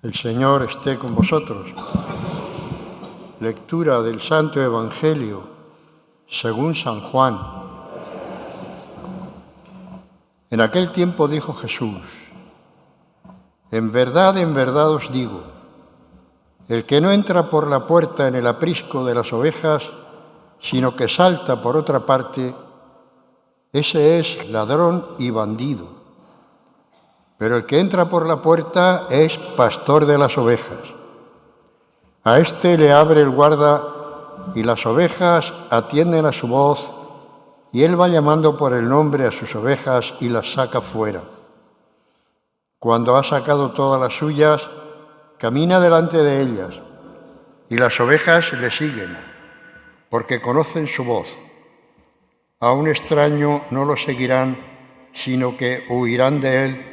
El Señor esté con vosotros. Lectura del Santo Evangelio según San Juan. En aquel tiempo dijo Jesús: en verdad os digo, el que no entra por la puerta en el aprisco de las ovejas, sino que salta por otra parte, ese es ladrón y bandido. Pero el que entra por la puerta es pastor de las ovejas. A éste le abre el guarda y las ovejas atienden a su voz, y él va llamando por el nombre a sus ovejas y las saca fuera. Cuando ha sacado todas las suyas, camina delante de ellas, y las ovejas le siguen, porque conocen su voz. A un extraño no lo seguirán, sino que huirán de él,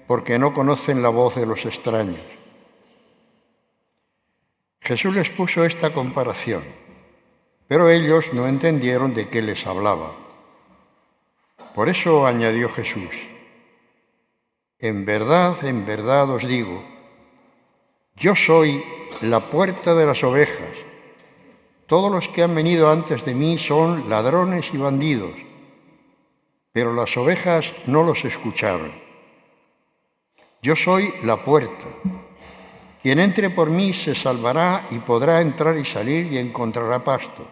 porque no conocen la voz de los extraños. Jesús les puso esta comparación, pero ellos no entendieron de qué les hablaba. Por eso añadió Jesús: en verdad os digo, yo soy la puerta de las ovejas. Todos los que han venido antes de mí son ladrones y bandidos, pero las ovejas no los escucharon. Yo soy la puerta. Quien entre por mí se salvará y podrá entrar y salir y encontrará pastos.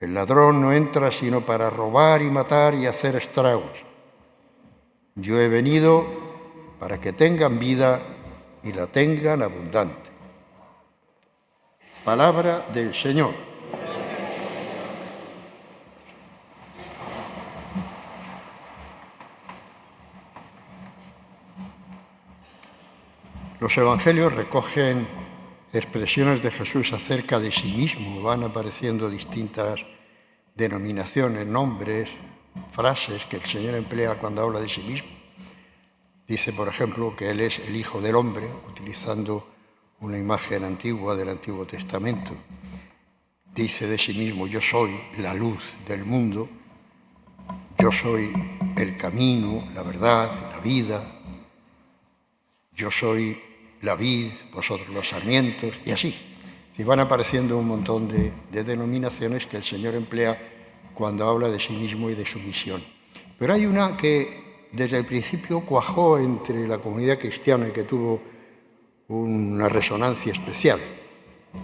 El ladrón no entra sino para robar y matar y hacer estragos. Yo he venido para que tengan vida y la tengan abundante. Palabra del Señor. Los evangelios recogen expresiones de Jesús acerca de sí mismo. Van apareciendo distintas denominaciones, nombres, frases que el Señor emplea cuando habla de sí mismo. Dice, por ejemplo, que Él es el Hijo del Hombre, utilizando una imagen antigua del Antiguo Testamento. Dice de sí mismo: yo soy la luz del mundo, yo soy el camino, la verdad, la vida, yo soy la vid, vosotros los sarmientos, y así. Y van apareciendo un montón de denominaciones que el Señor emplea cuando habla de sí mismo y de su misión. Pero hay una que desde el principio cuajó entre la comunidad cristiana y que tuvo una resonancia especial,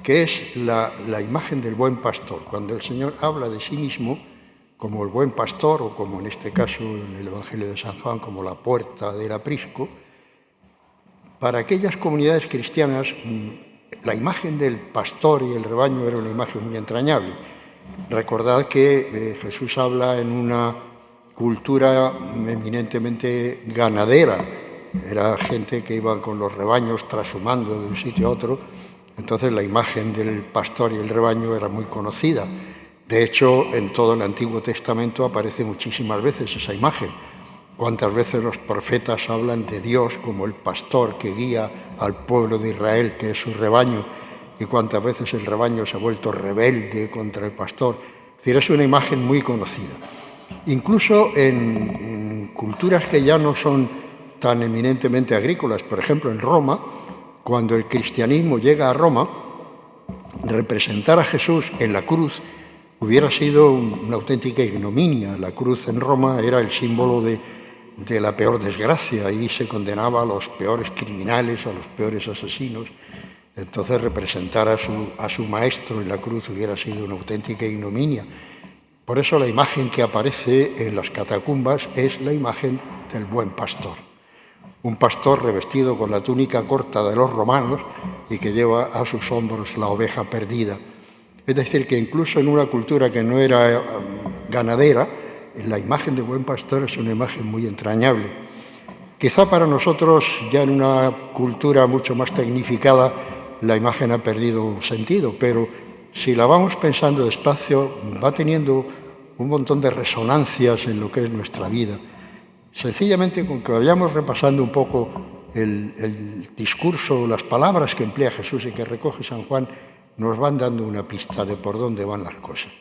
que es la imagen del buen pastor. Cuando el Señor habla de sí mismo como el buen pastor, o como en este caso en el Evangelio de San Juan, como la puerta del aprisco, para aquellas comunidades cristianas la imagen del pastor y el rebaño era una imagen muy entrañable. Recordad que Jesús habla en una cultura eminentemente ganadera. Era gente que iba con los rebaños trashumando de un sitio a otro. Entonces la imagen del pastor y el rebaño era muy conocida. De hecho, en todo el Antiguo Testamento aparece muchísimas veces esa imagen. Cuántas veces los profetas hablan de Dios como el pastor que guía al pueblo de Israel, que es su rebaño, y cuántas veces el rebaño se ha vuelto rebelde contra el pastor. Es decir, es una imagen muy conocida. Incluso en culturas que ya no son tan eminentemente agrícolas, por ejemplo en Roma, cuando el cristianismo llega a Roma, representar a Jesús en la cruz hubiera sido una auténtica ignominia. La cruz en Roma era el símbolo de la peor desgracia. Ahí se condenaba a los peores criminales, a los peores asesinos. Entonces representar a su maestro en la cruz hubiera sido una auténtica ignominia. Por eso la imagen que aparece en las catacumbas es la imagen del buen pastor. Un pastor revestido con la túnica corta de los romanos y que lleva a sus hombros la oveja perdida. Es decir, que incluso en una cultura que no era ganadera, la imagen de buen pastor es una imagen muy entrañable. Quizá para nosotros, ya en una cultura mucho más tecnificada, la imagen ha perdido sentido, pero si la vamos pensando despacio, va teniendo un montón de resonancias en lo que es nuestra vida. Sencillamente, con que vayamos repasando un poco el discurso, las palabras que emplea Jesús y que recoge San Juan, nos van dando una pista de por dónde van las cosas.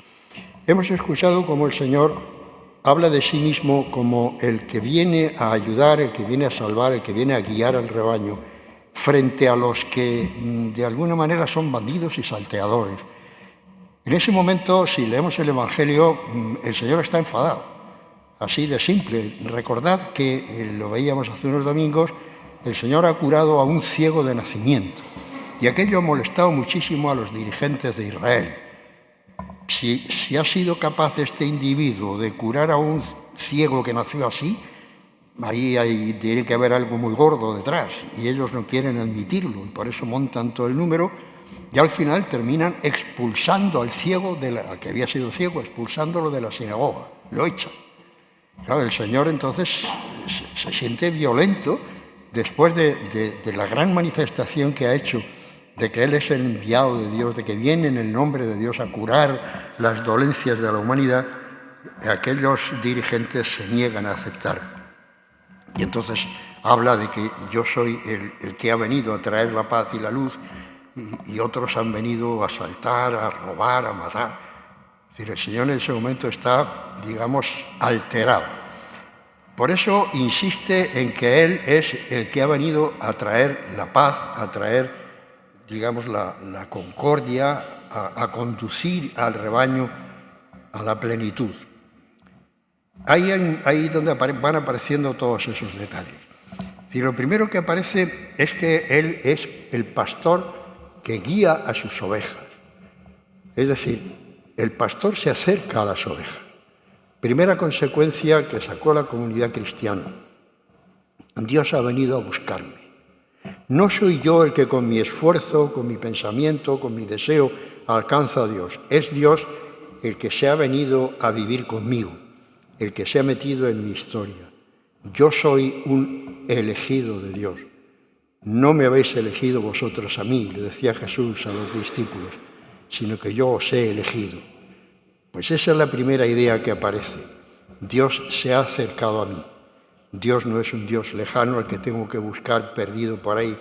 Hemos escuchado cómo el Señor habla de sí mismo como el que viene a ayudar, el que viene a salvar, el que viene a guiar al rebaño. frente a los que de alguna manera son bandidos y salteadores. En ese momento, si leemos el Evangelio, el Señor está enfadado, así de simple. Recordad que, lo veíamos hace unos domingos, el Señor ha curado a un ciego de nacimiento, y aquello ha molestado muchísimo a los dirigentes de Israel. Si ha sido capaz este individuo de curar a un ciego que nació así, ahí tiene que haber algo muy gordo detrás, y ellos no quieren admitirlo, y por eso montan todo el número, y al final terminan expulsando al ciego, al que había sido ciego, expulsándolo de la sinagoga, lo echan. Claro, el Señor entonces se siente violento después de la gran manifestación que ha hecho, de que Él es el enviado de Dios, de que viene en el nombre de Dios a curar las dolencias de la humanidad. Aquellos dirigentes se niegan a aceptar. Y entonces habla de que yo soy el que ha venido a traer la paz y la luz, y otros han venido a asaltar, a robar, a matar. Es decir, el Señor en ese momento está, digamos, alterado. Por eso insiste en que Él es el que ha venido a traer la paz, a traer, digamos, la concordia, a conducir al rebaño a la plenitud. Ahí donde van apareciendo todos esos detalles. Es decir, lo primero que aparece es que Él es el pastor que guía a sus ovejas. Es decir, el pastor se acerca a las ovejas. Primera consecuencia que sacó la comunidad cristiana. Dios ha venido a buscarme. No soy yo el que con mi esfuerzo, con mi pensamiento, con mi deseo alcanza a Dios. Es Dios el que se ha venido a vivir conmigo, el que se ha metido en mi historia. Yo soy un elegido de Dios. No me habéis elegido vosotros a mí, le decía Jesús a los discípulos, sino que yo os he elegido. Pues esa es la primera idea que aparece. Dios se ha acercado a mí. Dios no es un Dios lejano al que tengo que buscar perdido por ahí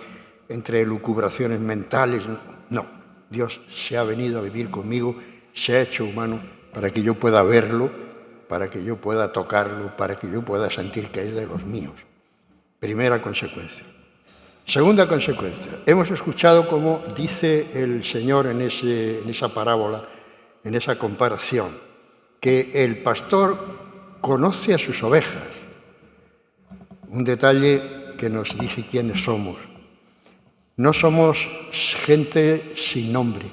entre elucubraciones mentales. No, Dios se ha venido a vivir conmigo, se ha hecho humano para que yo pueda verlo, para que yo pueda tocarlo, para que yo pueda sentir que es de los míos. Primera consecuencia. Segunda consecuencia. Hemos escuchado cómo dice el Señor en esa parábola, en esa comparación, que el pastor conoce a sus ovejas. Un detalle que nos dice quiénes somos. No somos gente sin nombre.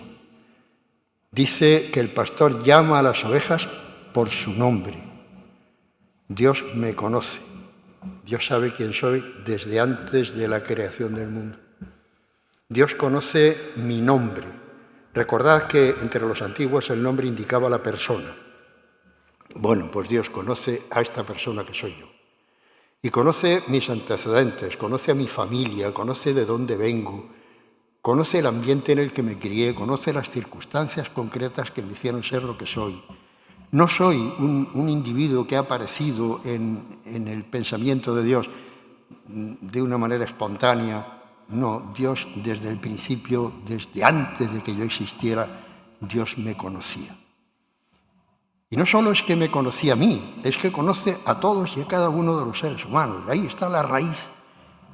Dice que el pastor llama a las ovejas por su nombre. Dios me conoce. Dios sabe quién soy desde antes de la creación del mundo. Dios conoce mi nombre. Recordad que entre los antiguos el nombre indicaba la persona. Bueno, pues Dios conoce a esta persona que soy yo. Y conoce mis antecedentes, conoce a mi familia, conoce de dónde vengo, conoce el ambiente en el que me crié, conoce las circunstancias concretas que me hicieron ser lo que soy. No soy un individuo que ha aparecido en el pensamiento de Dios de una manera espontánea. No, Dios desde el principio, desde antes de que yo existiera, Dios me conocía. Y no solo es que me conocía a mí, es que conoce a todos y a cada uno de los seres humanos. Ahí está la raíz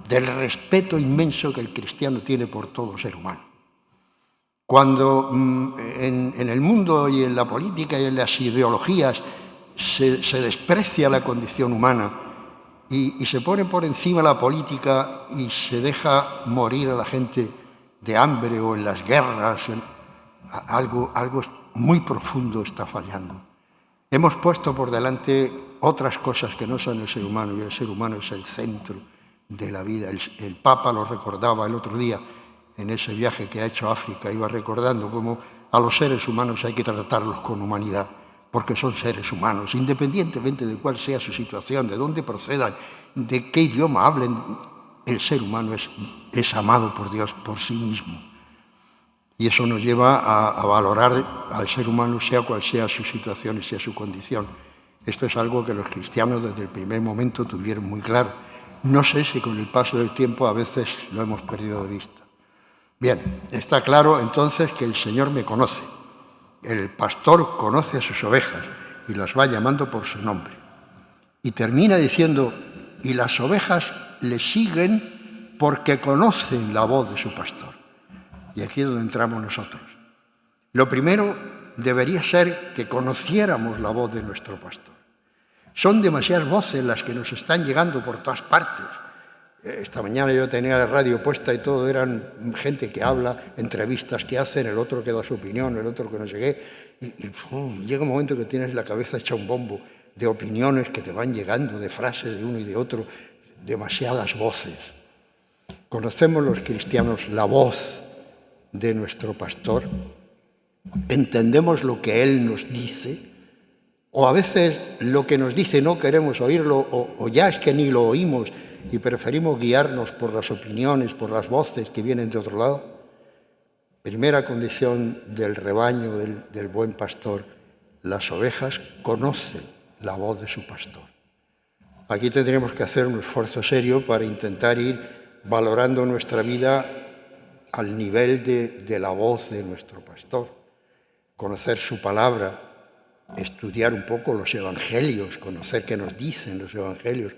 del respeto inmenso que el cristiano tiene por todo ser humano. Cuando en el mundo y en la política y en las ideologías se desprecia la condición humana y se pone por encima la política y se deja morir a la gente de hambre o en las guerras, algo muy profundo está fallando. Hemos puesto por delante otras cosas que no son el ser humano, y el ser humano es el centro de la vida. El Papa lo recordaba el otro día en ese viaje que ha hecho a África, iba recordando cómo a los seres humanos hay que tratarlos con humanidad, porque son seres humanos, independientemente de cuál sea su situación, de dónde procedan, de qué idioma hablen, el ser humano es amado por Dios por sí mismo. Y eso nos lleva a valorar al ser humano, sea cual sea su situación y sea su condición. Esto es algo que los cristianos desde el primer momento tuvieron muy claro. No sé si con el paso del tiempo a veces lo hemos perdido de vista. Bien, está claro entonces que el Señor me conoce. El pastor conoce a sus ovejas y las va llamando por su nombre. Y termina diciendo, y las ovejas le siguen porque conocen la voz de su pastor. Y aquí es donde entramos nosotros. Lo primero debería ser que conociéramos la voz de nuestro pastor. Son demasiadas voces las que nos están llegando por todas partes. Esta mañana yo tenía la radio puesta y todo eran gente que habla, entrevistas que hacen, el otro que da su opinión, el otro que no sé qué. Y llega un momento que tienes la cabeza hecha un bombo de opiniones que te van llegando, de frases de uno y de otro, demasiadas voces. Conocemos los cristianos la voz de nuestro pastor, entendemos lo que él nos dice, o a veces lo que nos dice no queremos oírlo, o ya es que ni lo oímos y preferimos guiarnos por las opiniones, por las voces que vienen de otro lado. Primera condición del rebaño del buen pastor: las ovejas conocen la voz de su pastor. Aquí tendremos que hacer un esfuerzo serio para intentar ir valorando nuestra vida al nivel de la voz de nuestro pastor, conocer su palabra, estudiar un poco los evangelios, conocer qué nos dicen los evangelios,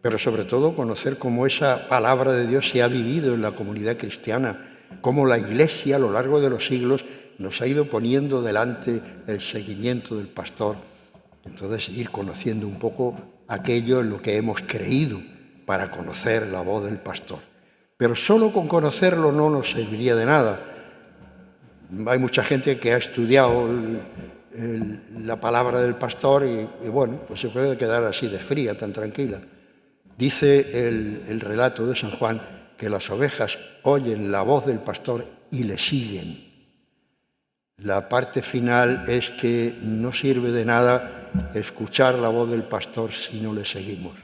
pero sobre todo conocer cómo esa palabra de Dios se ha vivido en la comunidad cristiana, cómo la Iglesia a lo largo de los siglos nos ha ido poniendo delante el seguimiento del pastor. Entonces ir conociendo un poco aquello en lo que hemos creído para conocer la voz del pastor. Pero solo con conocerlo no nos serviría de nada. Hay mucha gente que ha estudiado la palabra del pastor y bueno, pues se puede quedar así de fría, tan tranquila. Dice el relato de San Juan que las ovejas oyen la voz del pastor y le siguen. La parte final es que no sirve de nada escuchar la voz del pastor si no le seguimos.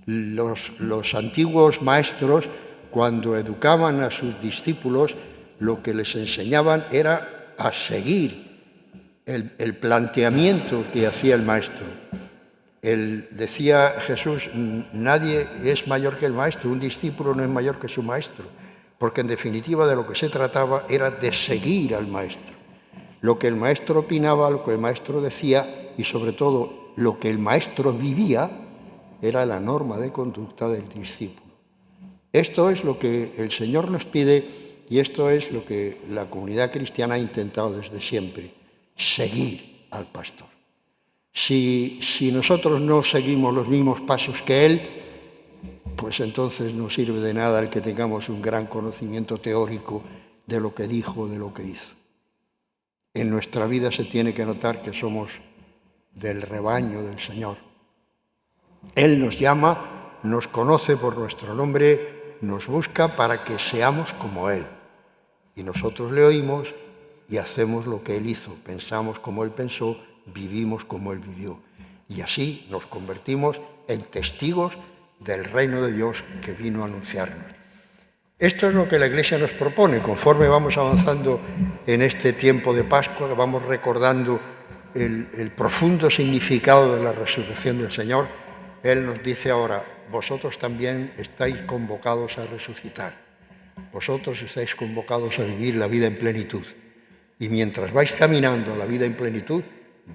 Los antiguos maestros, cuando educaban a sus discípulos, lo que les enseñaban era a seguir el planteamiento que hacía el maestro. Decía Jesús, nadie es mayor que el maestro, un discípulo no es mayor que su maestro, porque en definitiva de lo que se trataba era de seguir al maestro. Lo que el maestro opinaba, lo que el maestro decía y sobre todo lo que el maestro vivía era la norma de conducta del discípulo. Esto es lo que el Señor nos pide y esto es lo que la comunidad cristiana ha intentado desde siempre, seguir al pastor. Si nosotros no seguimos los mismos pasos que él, pues entonces no sirve de nada el que tengamos un gran conocimiento teórico de lo que dijo, de lo que hizo. En nuestra vida se tiene que notar que somos del rebaño del Señor. Él nos llama, nos conoce por nuestro nombre, nos busca para que seamos como Él. Y nosotros le oímos y hacemos lo que Él hizo, pensamos como Él pensó, vivimos como Él vivió. Y así nos convertimos en testigos del reino de Dios que vino a anunciarnos. Esto es lo que la Iglesia nos propone. Conforme vamos avanzando en este tiempo de Pascua, vamos recordando el profundo significado de la resurrección del Señor, Él nos dice ahora, vosotros también estáis convocados a resucitar. Vosotros estáis convocados a vivir la vida en plenitud. Y mientras vais caminando a la vida en plenitud,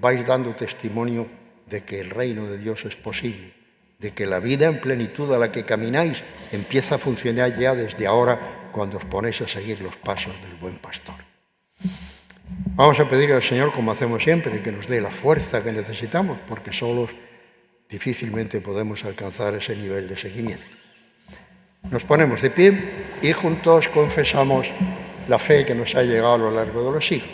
vais dando testimonio de que el reino de Dios es posible, de que la vida en plenitud a la que camináis empieza a funcionar ya desde ahora cuando os ponéis a seguir los pasos del buen pastor. Vamos a pedirle al Señor, como hacemos siempre, que nos dé la fuerza que necesitamos, porque solos difícilmente podemos alcanzar ese nivel de seguimiento. Nos ponemos de pie y juntos confesamos la fe que nos ha llegado a lo largo de los siglos.